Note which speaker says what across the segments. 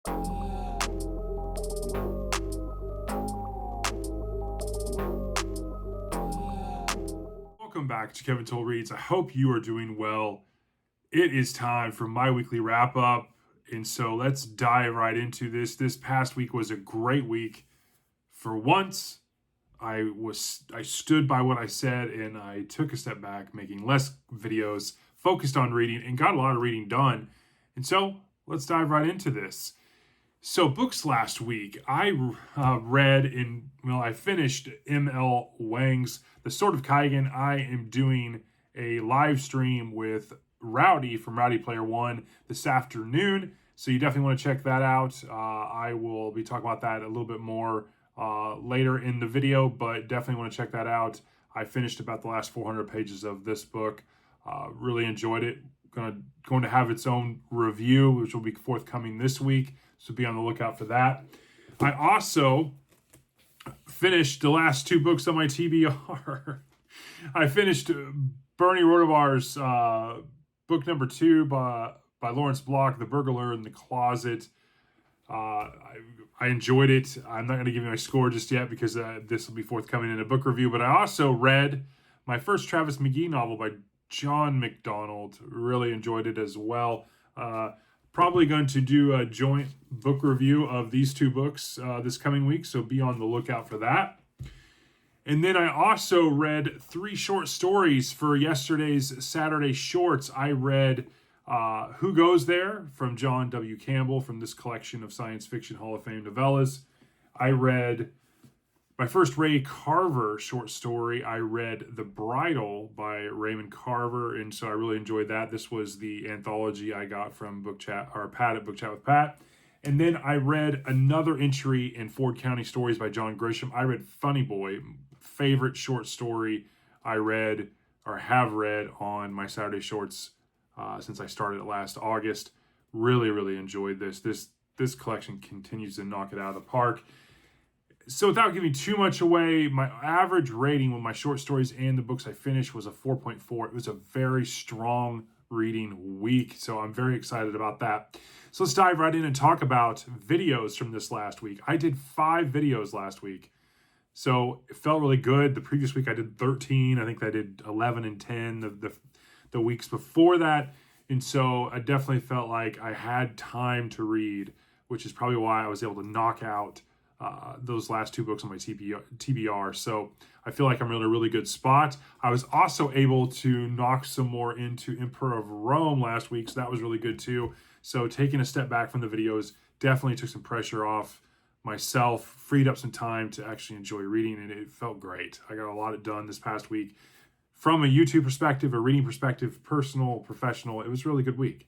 Speaker 1: Welcome back to Kevin Toll Reads. I hope you are doing well. It is time for my weekly wrap up. And so let's dive right into this. This past week was a great week. For once, I stood by what I said and I took a step back, making less videos, focused on reading, and got a lot of reading done. And so let's dive right into this. So books last week, I finished M.L. Wang's The Sword of Kaigan. I am doing a live stream with Rowdy from Rowdy Player One this afternoon. So you definitely want to check that out. I will be talking about that a little bit more later in the video, but definitely want to check that out. I finished about the last 400 pages of this book. Really enjoyed it. Going to have its own review, which will be forthcoming this week. So be on the lookout for that. I also finished the last two books on my TBR. I finished Bernie Rodovar's book number 2 by Lawrence Block, The Burglar in the Closet. I enjoyed it. I'm not going to give you my score just yet because this will be forthcoming in a book review. But I also read my first Travis McGee novel by John McDonald. Really enjoyed it as well. Probably going to do a joint book review of these two books this coming week, so be on the lookout for that. And then I also read 3 short stories for yesterday's Saturday Shorts. I read Who Goes There from John W. Campbell from this collection of Science Fiction Hall of Fame novellas. I read my first Ray Carver short story. I read The Bridal by Raymond Carver, and so I really enjoyed that. This was the anthology I got from Pat at Book Chat with Pat. And then I read another entry in Ford County Stories by John Grisham. I read Funny Boy, favorite short story I read or have read on my Saturday Shorts since I started it last August. Really, really enjoyed this. This collection continues to knock it out of the park. So without giving too much away, my average rating with my short stories and the books I finished was a 4.4. It was a very strong reading week, so I'm very excited about that. So let's dive right in and talk about videos from this last week. I did 5 videos last week, so it felt really good. The previous week I did 13. I think I did 11 and 10 the weeks before that, and so I definitely felt like I had time to read, which is probably why I was able to knock out those last 2 books on my TBR. So I feel like I'm in a really good spot. I was also able to knock some more into Emperor of Rome last week, so that was really good too. So taking a step back from the videos definitely took some pressure off myself, freed up some time to actually enjoy reading, and it felt great. I got a lot done this past week. From a YouTube perspective, a reading perspective, personal, professional, it was a really good week.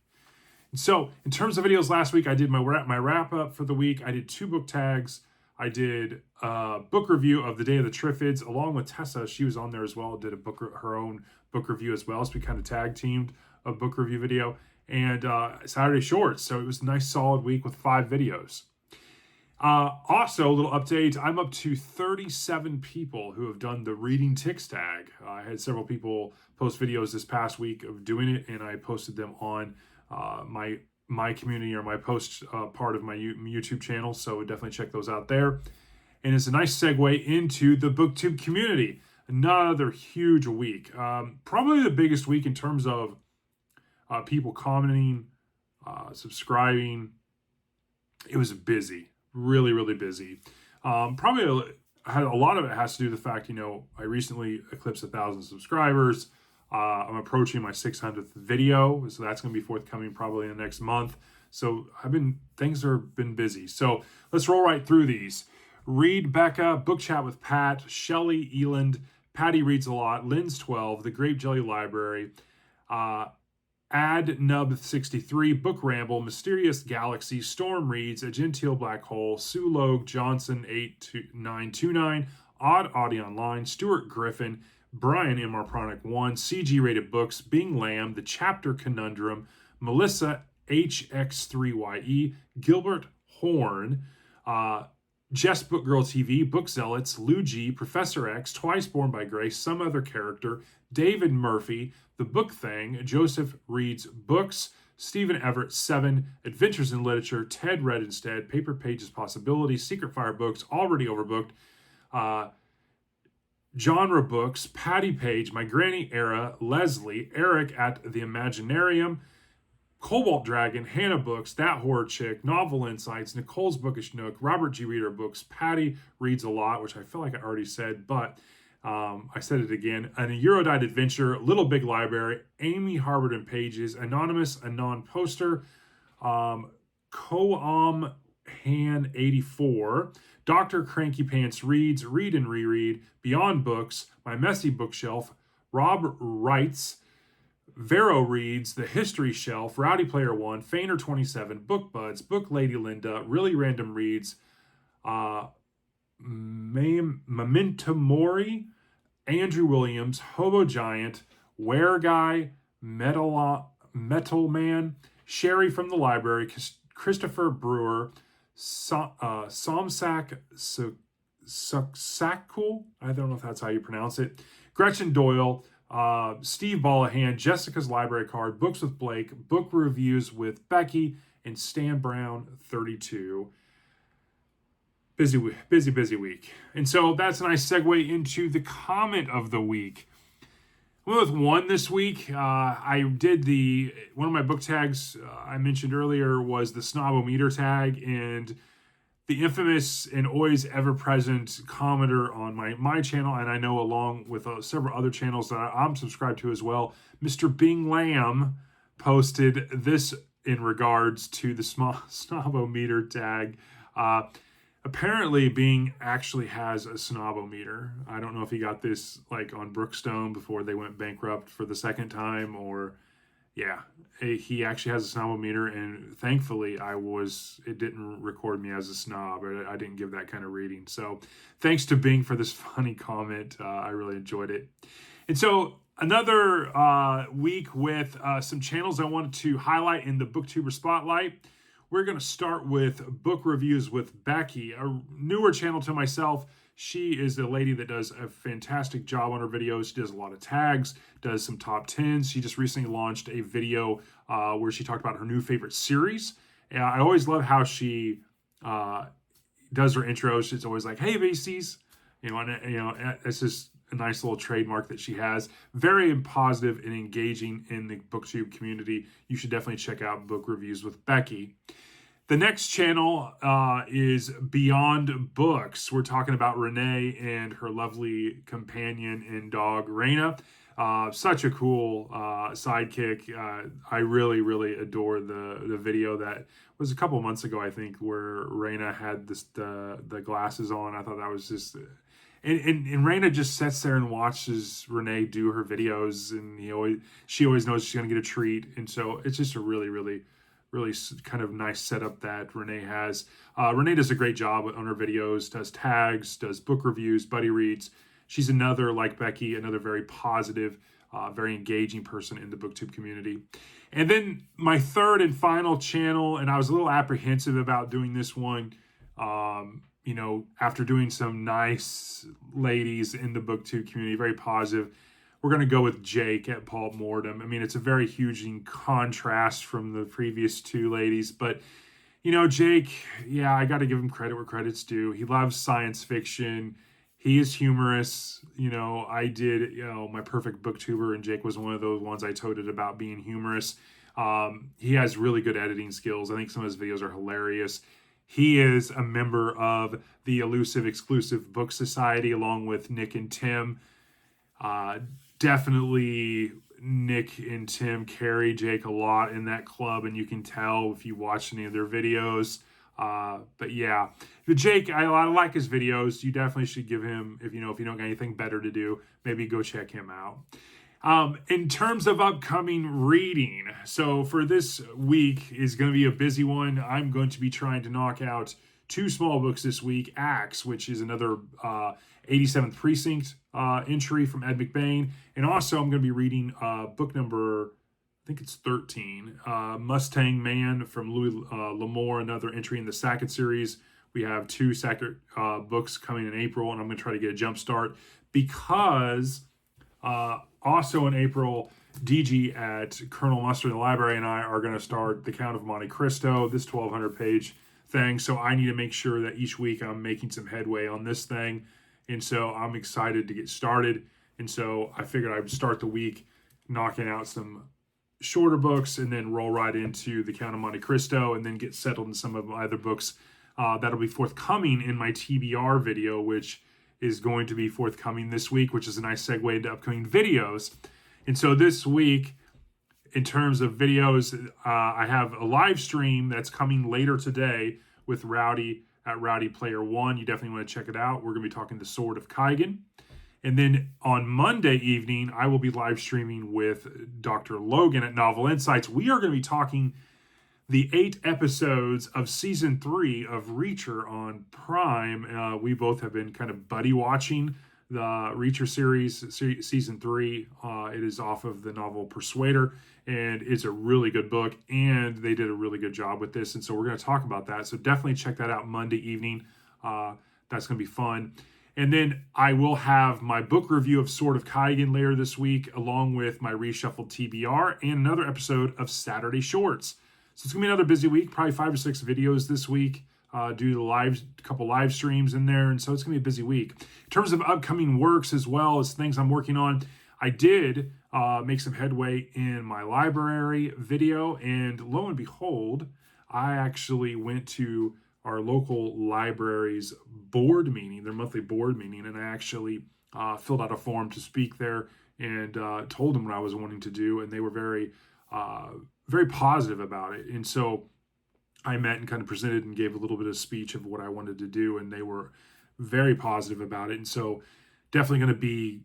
Speaker 1: So in terms of videos last week, I did my wrap up for the week. I did 2 book tags. I did a book review of The Day of the Triffids along with Tessa. She was on there as well, did her own book review as well. So we kind of tag teamed a book review video, and Saturday Shorts. So it was a nice solid week with 5 videos. Also, a little update. I'm up to 37 people who have done the Reading Ticks tag. I had several people post videos this past week of doing it, and I posted them on my community or my post part of my YouTube channel, so definitely check those out there. And it's a nice segue into the BookTube community. Another huge week. Probably the biggest week in terms of people commenting, subscribing. It was busy, really, really busy. Probably a lot of it has to do with the fact, I recently eclipsed 1,000 subscribers. I'm approaching my 600th video, so that's going to be forthcoming probably in the next month. So things have been busy. So let's roll right through these. Read Becca, Book Chat with Pat, Shelley Eland, Patty Reads a Lot, Lynn's 12, The Grape Jelly Library, AdNub63, Book Ramble, Mysterious Galaxy, Storm Reads, A Genteel Black Hole, Sue Logue, Johnson 8929, Odd Audie Online, Stuart Griffin, Brian M. Arpronic 1, CG Rated Books, Bing Lamb, The Chapter Conundrum, Melissa HX3YE, Gilbert Horn, Jess Book Girl TV, Book Zealots, Lou G, Professor X, Twice Born by Grace, Some Other Character, David Murphy, The Book Thing, Joseph Reads Books, Stephen Everett, 7, Adventures in Literature, Ted Read Instead, Paper Pages Possibilities, Secret Fire Books, Already Overbooked, Genre Books, Patty Page, My Granny Era, Leslie, Eric at the Imaginarium, Cobalt Dragon, Hannah Books, That Horror Chick, Novel Insights, Nicole's Bookish Nook, Robert G. Reader Books, Patty Reads a Lot, which I feel like I already said, but I said it again, An Eurodite Adventure, Little Big Library, Amy Harberton Pages, Anonymous Anon Poster, Koam Han 84, Dr. Cranky Pants Reads, Read and Reread, Beyond Books, My Messy Bookshelf, Rob Writes, Vero Reads, The History Shelf, Rowdy Player 1, Fainer 27, Book Buds, Book Lady Linda, Really Random Reads, Memento Mori, Andrew Williams, Hobo Giant, Were Guy, Metal Man, Sherry from the Library, Christopher Brewer, Somsak Suksakul, I don't know if that's how you pronounce it, Gretchen Doyle, Steve Ballahan, Jessica's Library Card, Books with Blake, Book Reviews with Becky, and Stan Brown 32. Busy week. And so that's a nice segue into the comment of the week. I went with one this week. I did one of my book tags I mentioned earlier was the Snobometer tag, and the infamous and always ever-present commenter on my channel, and I know along with several other channels that I'm subscribed to as well, Mr. Bing Lamb posted this in regards to the Snobometer tag. Apparently, Bing actually has a Snobometer. I don't know if he got this like on Brookstone before they went bankrupt for the second time, or yeah, he actually has a Snobometer, and thankfully it didn't record me as a snob, or I didn't give that kind of reading. So thanks to Bing for this funny comment. I really enjoyed it. And so another week with some channels I wanted to highlight in the BookTuber Spotlight. We're going to start with Book Reviews with Becky, a newer channel to myself. She is a lady that does a fantastic job on her videos. She does a lot of tags, does some top 10s. She just recently launched a video where she talked about her new favorite series. And I always love how she does her intros. It's always like, hey, Macy's. It's just a nice little trademark that she has. Very positive and engaging in the BookTube community. You should definitely check out Book Reviews with Becky. The next channel is Beyond Books. We're talking about Renee and her lovely companion and dog, Raina. Such a cool sidekick. I really, really adore the video that was a couple months ago, I think, where Raina had the glasses on. I thought that was just... And Raina just sits there and watches Renee do her videos, and she always knows she's going to get a treat. And so it's just a really, really, really kind of nice setup that Renee has. Renee does a great job on her videos, does tags, does book reviews, buddy reads. She's another, like Becky, another very positive, very engaging person in the BookTube community. And then my third and final channel, and I was a little apprehensive about doing this one, after doing some nice ladies in the BookTube community, very positive, we're going to go with Jake at Paul Mordam. I mean, it's a very huge contrast from the previous two ladies, but, Jake, yeah, I got to give him credit where credit's due. He loves science fiction. He is humorous. I did, my perfect booktuber, and Jake was one of those ones I toted about being humorous. He has really good editing skills. I think some of his videos are hilarious. He is a member of the Elusive Exclusive Book Society along with Nick and Tim. Definitely Nick and Tim carry Jake a lot in that club, and you can tell if you watch any of their videos. But yeah, Jake, I like his videos. You definitely should give him, if you don't got anything better to do, maybe go check him out. In terms of upcoming reading, so for this week is going to be a busy one. I'm going to be trying to knock out 2 small books this week. Axe, which is another 87th Precinct entry from Ed McBain. And also I'm going to be reading book number, I think it's 13, Mustang Man from Louis L'Amour, another entry in the Sackett series. We have 2 Sackett books coming in April, and I'm going to try to get a jump start because... also in April, DG at Colonel Mustard in the library and I are going to start The Count of Monte Cristo, this 1,200-page thing. So I need to make sure that each week I'm making some headway on this thing. And so I'm excited to get started. And so I figured I would start the week knocking out some shorter books and then roll right into The Count of Monte Cristo and then get settled in some of my other books that'll be forthcoming in my TBR video, which is going to be forthcoming this week, which is a nice segue into upcoming videos. And so this week, in terms of videos, I have a live stream that's coming later today with Rowdy at Rowdy Player One. You definitely want to check it out. We're going to be talking The Sword of Kaigen. And then on Monday evening, I will be live streaming with Dr. Logan at Novel Insights. We are going to be talking the 8 episodes of season 3 of Reacher on Prime. We both have been kind of buddy watching the Reacher series, season 3. It is off of the novel Persuader, and it's a really good book, and they did a really good job with this, and so we're going to talk about that. So definitely check that out Monday evening. That's going to be fun. And then I will have my book review of Sword of Kaigen later this week, along with my reshuffled TBR and another episode of Saturday Shorts. So it's going to be another busy week, probably 5 or 6 videos this week, due to a couple live streams in there. And so it's going to be a busy week. In terms of upcoming works as well as things I'm working on, I did make some headway in my library video. And lo and behold, I actually went to our local library's board meeting, their monthly board meeting, and I actually filled out a form to speak there and told them what I was wanting to do. And they were very positive about it. And so I met and kind of presented and gave a little bit of speech of what I wanted to do, and they were very positive about it. And so definitely going to be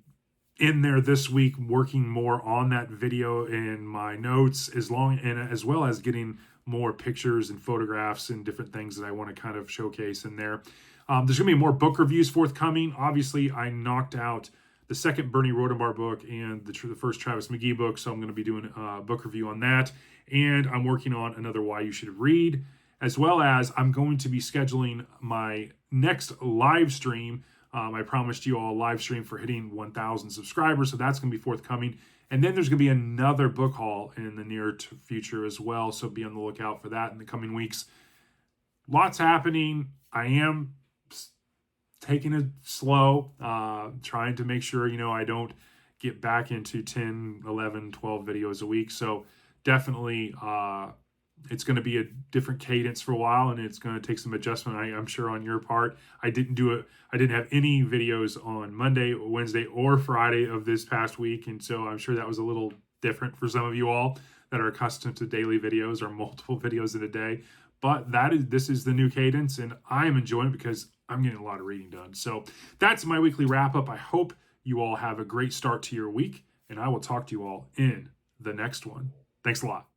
Speaker 1: in there this week working more on that video and my notes, as well as getting more pictures and photographs and different things that I want to kind of showcase in there. There's going to be more book reviews forthcoming. Obviously, I knocked out the second Bernie Rodenbar book and the first Travis McGee book, so I'm going to be doing a book review on that. And I'm working on another Why You Should Read, as well as I'm going to be scheduling my next live stream. I promised you all a live stream for hitting 1,000 subscribers, so that's going to be forthcoming. And then there's going to be another book haul in the near future as well, so be on the lookout for that in the coming weeks. Lots happening. I am taking it slow, trying to make sure, I don't get back into 10, 11, 12 videos a week. So definitely it's going to be a different cadence for a while, and it's going to take some adjustment, I'm sure, on your part. I didn't have any videos on Monday, Wednesday, or Friday of this past week, and so I'm sure that was a little different for some of you all that are accustomed to daily videos or multiple videos in a day. But this is the new cadence, and I'm enjoying it because I'm getting a lot of reading done. So that's my weekly wrap-up. I hope you all have a great start to your week, and I will talk to you all in the next one. Thanks a lot.